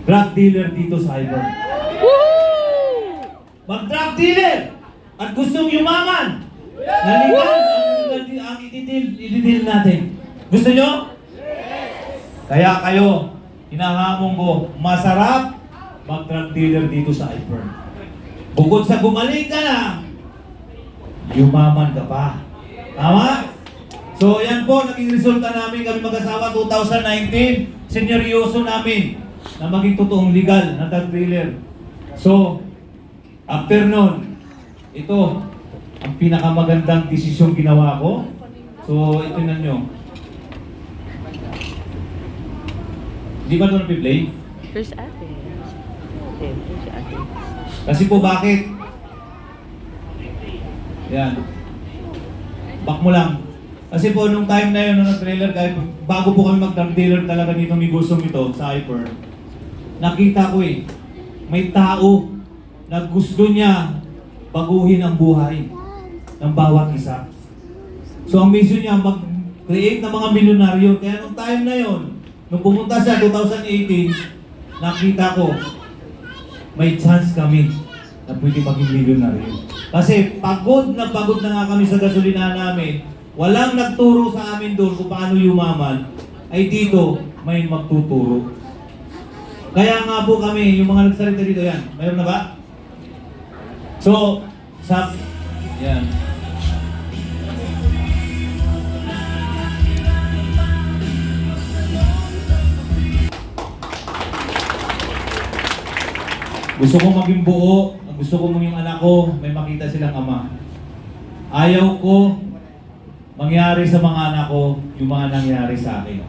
drug dealer dito sa Ivern. Mag-drug dealer at gustong yumaman. Naligan ang i-deal natin. Gusto nyo? Kaya kayo, hinahamon ko, masarap mag-drug dealer dito sa Ivern. Bukod sa gumaling ka na, yumaman ka pa. Tama? So yan po, naging resulta namin kami mag-asawa 2019. Seryoso namin na maging totoong legal na drug dealer. So, after nun, ito, ang pinakamagandang desisyon ginawa ko. So, ito na nyo. Di ba ito napi-play? First ate. Okay, first ate. Kasi po bakit? Yan. Back mo lang. Kasi po nung time na yun, nung nag-trailer, kahit bago po kami mag-drug dealer talaga nitong negosyo ito sa Hyper, nakita ko may tao na gusto niya baguhin ang buhay ng bawat isa. So ang mission niya, mag-create ng mga milyonaryo. Kaya nung time na yun, nung pumunta siya 2018, nakita ko, may chance kami na pwede maging milyonaryo. Kasi pagod na nga kami sa gasolina namin, walang nagturo sa amin doon kung paano yumaman, ay dito may magtuturo. Kaya nga po kami, yung mga nagsalita dito yan, mayroon na ba? So, yan. Gusto ko maging buo, gusto ko yung anak ko, may makita silang ama. Ayaw ko mangyari sa mga anak ko yung mga nangyari sa akin.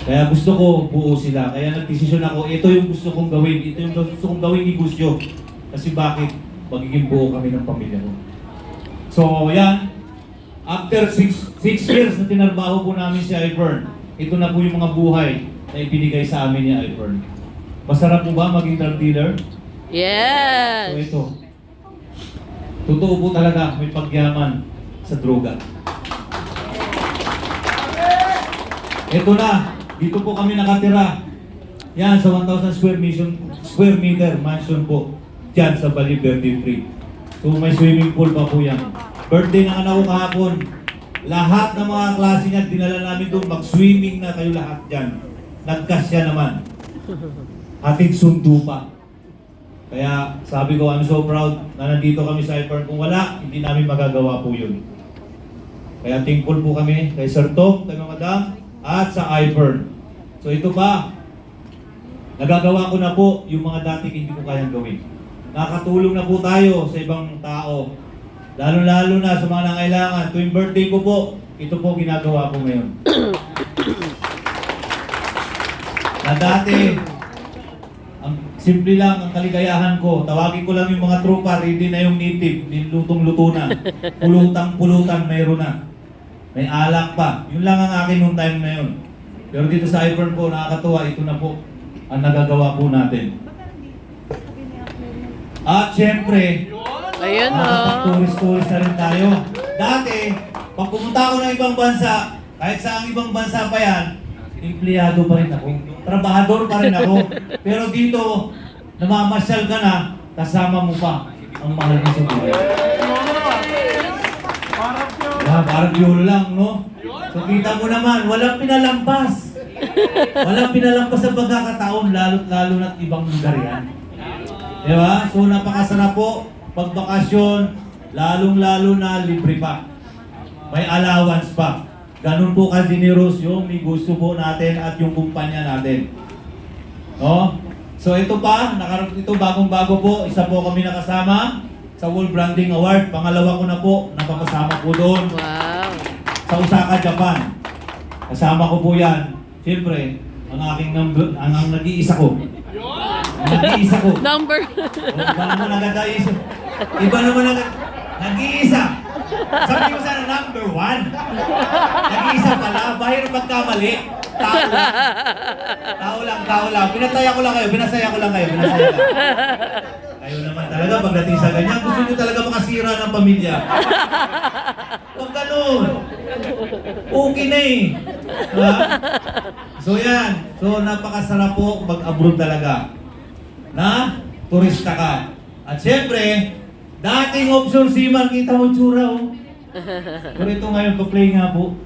Kaya gusto ko buo sila. Kaya nagdesisyon ako, ito yung gusto kong gawin. Ito yung gusto kong gawin negosyo. Kasi bakit? Magiging buo kami ng pamilya ko. So, yan. After 6 years na tinarbaho po namin si Ivern, ito na po yung mga buhay na ibinigay sa amin ni Ivern. Masarap po ba maging drug dealer? Yes! So, ito. Totoo po talaga, may pagyaman sa droga. Ito na, dito po kami nakatira. Yan, sa 1,000 square meter mansion po. Diyan sa Bali Verde 3. So may swimming pool pa po yan. Birthday ng anak ko kahapon. Lahat ng mga klase niya, dinala namin doon. Mag-swimming na kayo lahat dyan. Nagkasya naman. Hatid sundo pa. Kaya sabi ko, I'm so proud na nandito kami sa Ivern. Kung wala, hindi namin magagawa po yun. Kaya thankful po kami kay Sir Tom, kay Madam, at sa Ivern. So ito pa, nagagawa ko na po yung mga dati hindi ko kayang gawin. Nakatulong na po tayo sa ibang tao. Lalo-lalo na sa mga nangailangan. Tuwing birthday ko po, ito po ginagawa ko ngayon. Na dati, ang simple lang ang kaligayahan ko. Tawagin ko lang yung mga tropa, ready na yung native, nilutong-luto na. Pulutang-pulutan, mayroon na. May alak pa. Yun lang ang akin nung time na yun. Pero dito sa Ivern po, nakakatuwa, ito na po ang nagagawa po natin. At syempre, Ayun o. nakakapag-tourist na rin tayo. Dati, pag pumunta ako ng ibang bansa, kahit sa ang ibang bansa pa yan, empleyado pa rin ako. Trabahador pa rin ako. Pero dito, namamasyal ka na, kasama mo pa ang mahal mo sa buhay. Parang yolo lang, no? So kita mo naman, walang pinalampas. Walang pinalampas sa pagkakataon, lalo na't ibang lugar yan. Diba? So napakasarap po, pagbakasyon, lalong-lalo na libre pa. May allowance pa. Ganun po ka-generous yung negosyo po natin at yung kumpanya natin. No? So ito pa, ito bagong-bago po, isa po kami nakasama sa World Branding Award. Pangalawa ko na po, napapasama po doon. Wow! Sa Osaka, Japan. Kasama ko po yan. Siyempre, ang aking ang nag-iisa ko. Ang nag-iisa ko. Number! Iba naman nag-iisa. Iba naman nag-iisa. Sabi ko sana, number 1. Nag-iisa pala. Bahir magkamali. Tao lang. Tao lang. Pinasaya ko lang kayo. Kayo naman talaga pagdating sa ganyan, gusto nyo talaga makasira ng pamilya. Huwag ganun. Okay na eh. Diba? So yan. So napakasarap po mag-abroad talaga. Na turista ka. At syempre, dating option seaman, kita mo tsura oh. Pero ito ngayon, pa-play nga po.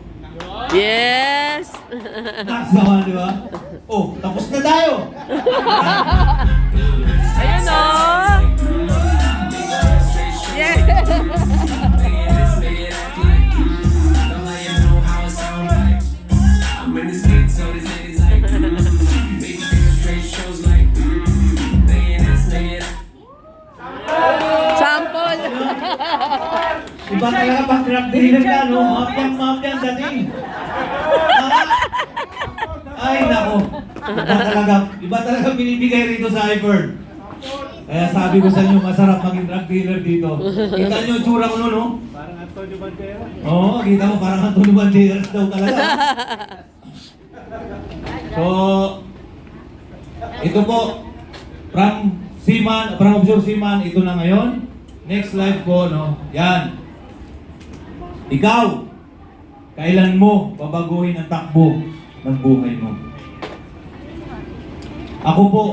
Yes! Taas naman, di ba? Oh, tapos na tayo! Ayun o! Yeah! Sample! Iba talaga pang crap dinner ka, no? Mafyang dating. Ay, nako. Iba talaga binibigay rito sa iPhone. Kaya sabi ko sa inyo, masarap maging drug dealer dito. Kita nyo yung tsura ko nun, no? Parang Antonio Banderas. Oo, kita mo, parang Antonio Banderas daw talaga. So, ito po, from Offshore Seaman, ito na ngayon. Next live ko, no? Yan. Ikaw, kailan mo babaguhin ang takbo ng buhay mo? Ako po,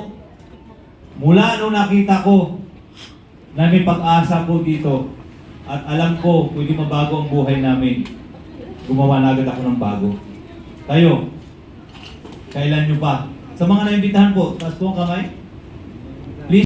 mula nung nakita ko na may pag-asa po dito at alam ko pwede mabago ang buhay namin, gumawa na agad ako ng bago. Kayo, kailan nyo pa? Sa mga naimbitahan po, taas po ang kamay.